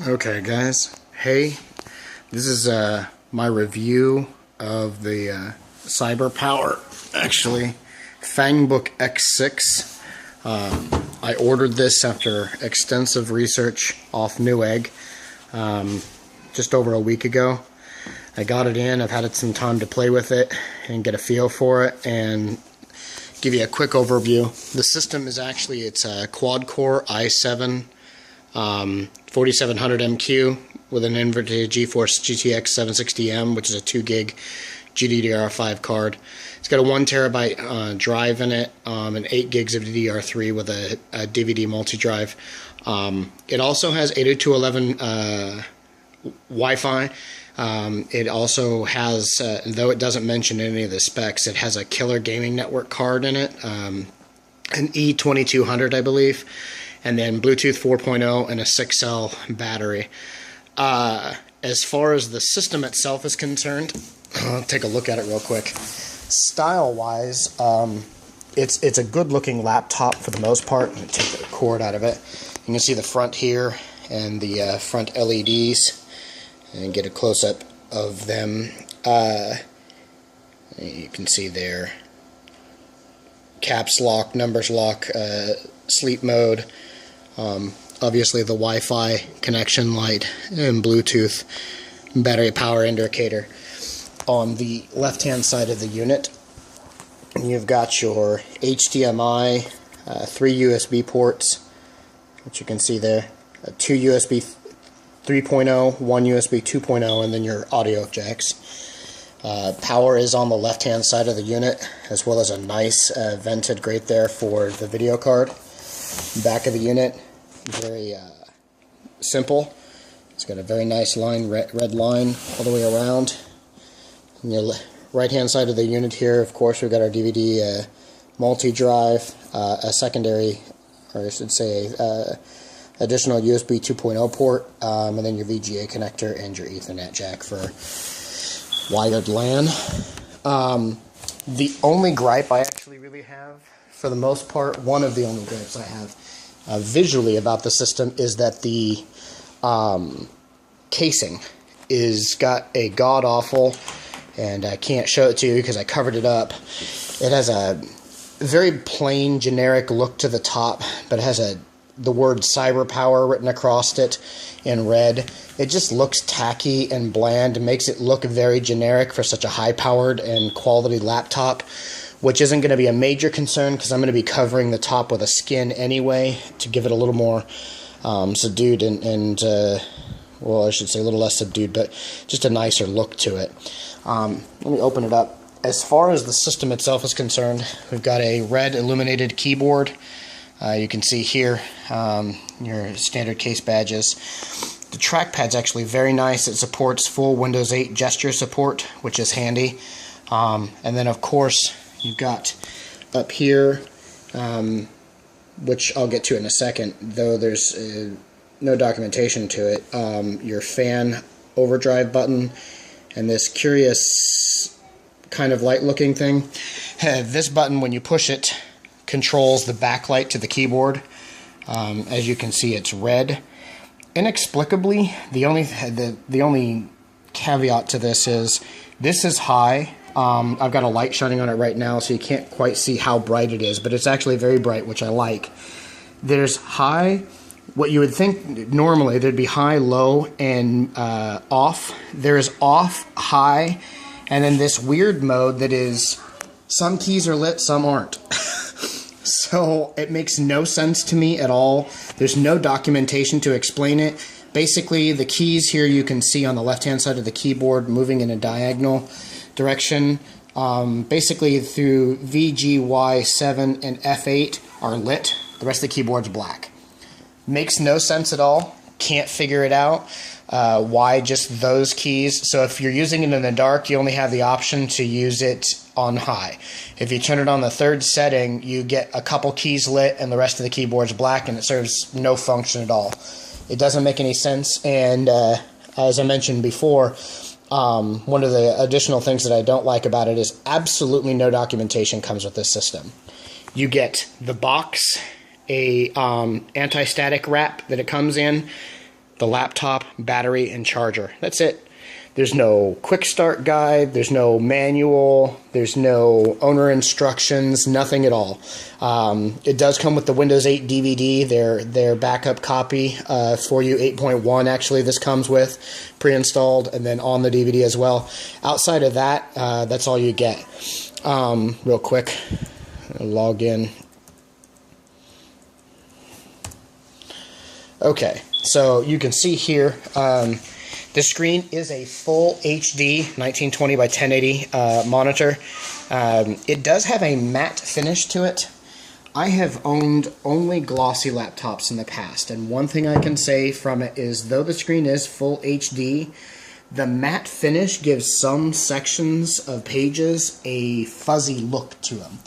Okay guys, hey, this is my review of the Cyberpower, Fangbook X6. I ordered this after extensive research off Newegg just over a week ago. I got it in, I've had some time to play with it and get a feel for it and give you a quick overview. The system is it's a quad-core i7 4700 MQ with an NVIDIA GeForce GTX 760M, which is a 2 gig GDDR5 card. It's got a 1 terabyte drive in it, and 8 gigs of DDR3 with a DVD multi-drive. It also has 802.11 Wi-Fi. It also has, though it doesn't mention any of the specs, it has a killer gaming network card in it, an E2200 I believe, and then Bluetooth 4.0 and a 6L battery. As far as the system itself is concerned, I'll take a look at it real quick. Style-wise, it's a good-looking laptop for the most part. I'm going to take the cord out of it. You can see the front here and the front LEDs, and get a close-up of them. You can see there, caps lock, numbers lock, sleep mode. Obviously the Wi-Fi connection light and Bluetooth battery power indicator. On the left hand side of the unit, you've got your HDMI, 3 USB ports, which you can see there, 2 USB 3.0, 1 USB 2.0, and then your audio jacks. Power is on the left hand side of the unit, as well as a nice vented grate there for the video card. Back of the unit, very simple. It's got a very nice line, red line all the way around. On the right hand side of the unit here, of course, we've got our DVD multi-drive, a secondary, or I should say additional USB 2.0 port, and then your VGA connector and your Ethernet jack for wired LAN. The only gripe I actually really have, for the most part, one of the only gripes I have visually about the system is that the casing is got a god-awful, and I can't show it to you because I covered it up. It has a very plain, generic look to the top, but it has the word Cyberpower written across it in red. It just looks tacky and bland. It makes it look very generic for such a high-powered and quality laptop, which isn't going to be a major concern because I'm going to be covering the top with a skin anyway to give it a little more subdued and well, I should say a little less subdued, but just a nicer look to it. Let me open it up. As far as the system itself is concerned, we've got a red illuminated keyboard. You can see here your standard case badges. The trackpad's actually very nice. It supports full Windows 8 gesture support, which is handy. And then, of course, you've got up here, which I'll get to in a second, though there's no documentation to it, your fan overdrive button and this curious kind of light-looking thing. This button, when you push it, controls the backlight to the keyboard. As you can see, it's red. Inexplicably, the only caveat to this is high. I've got a light shining on it right now, so you can't quite see how bright it is, but it's actually very bright, which I like. There's high, what you would think normally there'd be high, low, and off. There's off, high, and then this weird mode that is some keys are lit, some aren't. So it makes no sense to me at all. There's no documentation to explain it. Basically, the keys here you can see on the left-hand side of the keyboard moving in a diagonal direction. Basically, through VGY7 and F8 are lit. The rest of the keyboard's black. Makes no sense at all. Can't figure it out. Why just those keys? So if you're using it in the dark, you only have the option to use it on high. If you turn it on the third setting, you get a couple keys lit and the rest of the keyboard's black, and it serves no function at all. It doesn't make any sense, and as I mentioned before, one of the additional things that I don't like about it is absolutely no documentation comes with this system. You get the box, a anti-static wrap that it comes in, the laptop, battery, and charger. That's it. There's no quick start guide, there's no manual, there's no owner instructions, nothing at all. It does come with the Windows 8 DVD, their backup copy for you, 8.1 actually this comes with, pre-installed, and then on the DVD as well. Outside of that, that's all you get. Real quick, I'll log in. Okay, so you can see here, the screen is a full HD 1920 by 1080 monitor. It does have a matte finish to it. I have owned only glossy laptops in the past, and one thing I can say from it is, though the screen is full HD, the matte finish gives some sections of pages a fuzzy look to them.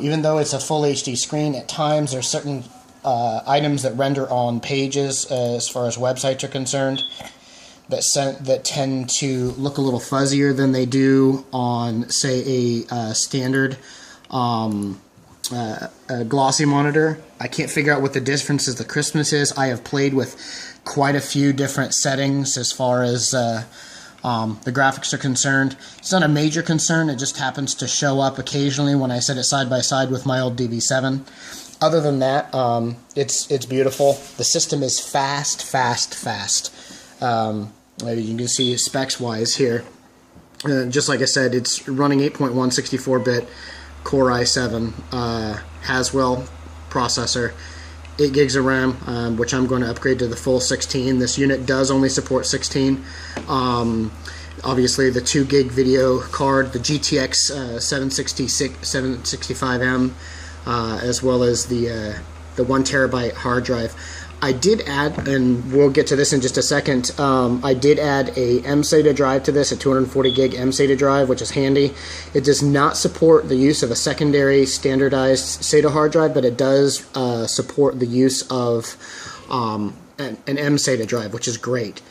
Even though it's a full HD screen, at times there are certain items that render on pages as far as websites are concerned that tend to look a little fuzzier than they do on, say, a standard a glossy monitor. I can't figure out what the difference is, the crispness is. I have played with quite a few different settings as far as the graphics are concerned. It's not a major concern, it just happens to show up occasionally when I set it side by side with my old DV7. Other than that, it's beautiful. The system is fast. Maybe you can see specs-wise here. Just like I said, it's running 8.1 64-bit Core i7 Haswell processor, 8 gigs of RAM, which I'm going to upgrade to the full 16. This unit does only support 16. Obviously, the 2 gig video card, the GTX 765M, as well as the 1 terabyte hard drive. I did add, and we'll get to this in just a second, I did add a mSATA drive to this, a 240 gig mSATA drive, which is handy. It does not support the use of a secondary standardized SATA hard drive, but it does support the use of an mSATA drive, which is great.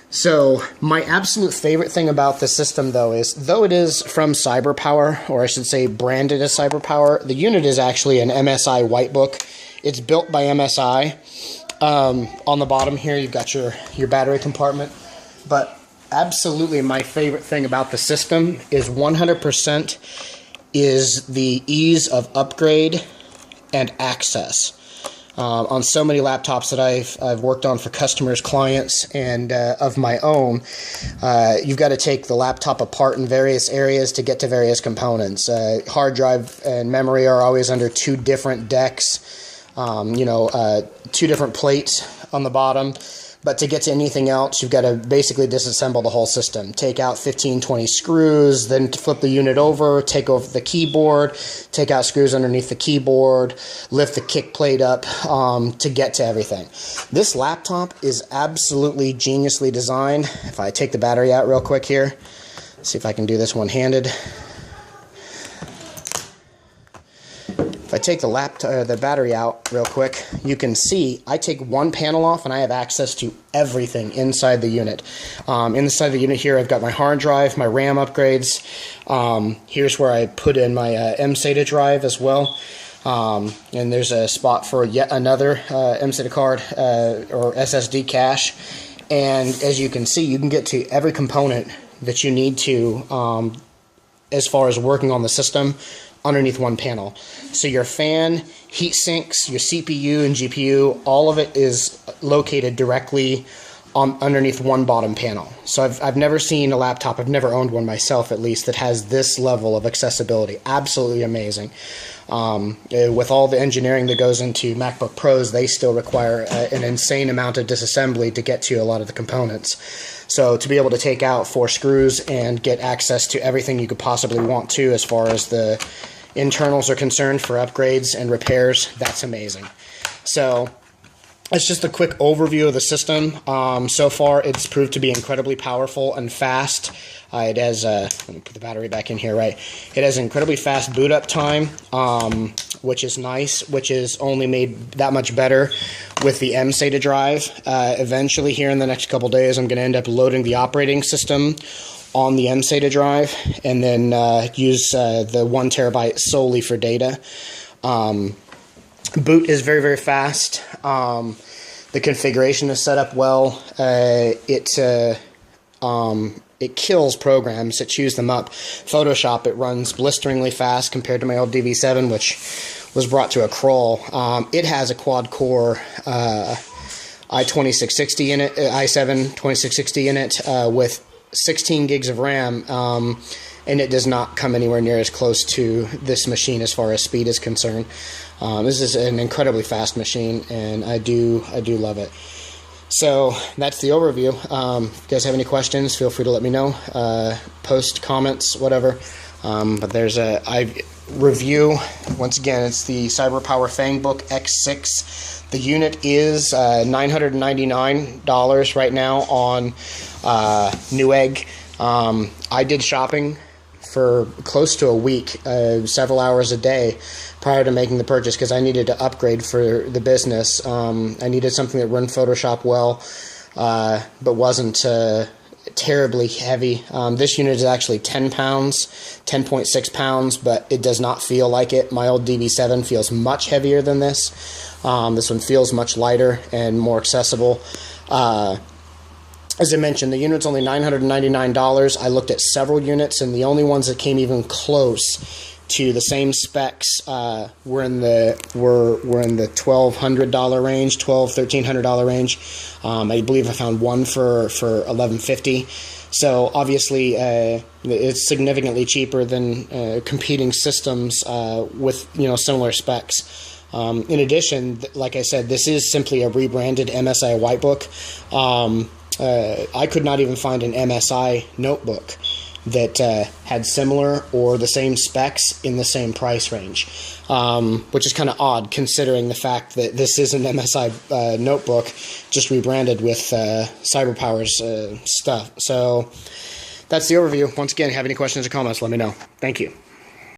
So my absolute favorite thing about the system, though, is though it is from Cyberpower, or I should say branded as Cyberpower, the unit is actually an MSI whitebook. It's built by MSI. On the bottom here, you've got your battery compartment. But absolutely my favorite thing about the system is 100% is the ease of upgrade and access. On so many laptops that I've worked on for customers, clients, and of my own, you've got to take the laptop apart in various areas to get to various components. Hard drive and memory are always under 2 different decks. 2 different plates on the bottom, but to get to anything else, you've got to basically disassemble the whole system. Take out 15-20 screws, then flip the unit over, take over the keyboard, take out screws underneath the keyboard, lift the kick plate up to get to everything. This laptop is absolutely geniusly designed. If I take the battery out real quick here, see if I can do this one-handed. If I take the battery out real quick, you can see I take one panel off and I have access to everything inside the unit. Inside the unit here, I've got my hard drive, my RAM upgrades. Here's where I put in my mSATA drive as well. And there's a spot for yet another mSATA card or SSD cache. And as you can see, you can get to every component that you need to as far as working on the system underneath one panel. So your fan, heat sinks, your CPU and GPU, all of it is located directly underneath one bottom panel. So I've never seen a laptop, I've never owned one myself at least, that has this level of accessibility. Absolutely amazing. With all the engineering that goes into MacBook Pros, they still require an insane amount of disassembly to get to a lot of the components. So to be able to take out 4 screws and get access to everything you could possibly want to as far as the internals are concerned for upgrades and repairs, that's amazing. So it's just a quick overview of the system. So far, it's proved to be incredibly powerful and fast. It has, let me put the battery back in here, right? It has incredibly fast boot up time, which is nice, which is only made that much better with the mSATA drive. Eventually, here in the next couple days, I'm going to end up loading the operating system on the mSATA drive and then use the 1 terabyte solely for data. Boot is very, very fast. The configuration is set up well. It kills programs. It chews them up. Photoshop, it runs blisteringly fast compared to my old DV7, which was brought to a crawl. It has a quad-core i2660 in it, i7 2660 in it, with 16 gigs of RAM, and it does not come anywhere near as close to this machine as far as speed is concerned. This is an incredibly fast machine, and I do love it. So that's the overview. If you guys have any questions, feel free to let me know. Post, comments, whatever. But there's a review. Once again, it's the Cyberpower Fangbook X6. The unit is $999 right now on Newegg. I did shopping for close to a week, several hours a day prior to making the purchase, because I needed to upgrade for the business. I needed something that run Photoshop well, but wasn't terribly heavy. This unit is actually 10 pounds, 10.6 pounds, but it does not feel like it. My old DV7 feels much heavier than this. This one feels much lighter and more accessible. As I mentioned, the unit's only $999. I looked at several units, and the only ones that came even close to the same specs were in the $1,200 range, $1,300 range. I believe I found one for $1,150. So obviously, it's significantly cheaper than competing systems with similar specs. In addition, like I said, this is simply a rebranded MSI Whitebook. I could not even find an MSI notebook that had similar or the same specs in the same price range, which is kind of odd considering the fact that this is an MSI notebook just rebranded with Cyberpower's stuff. So that's the overview. Once again, if you have any questions or comments, let me know. Thank you.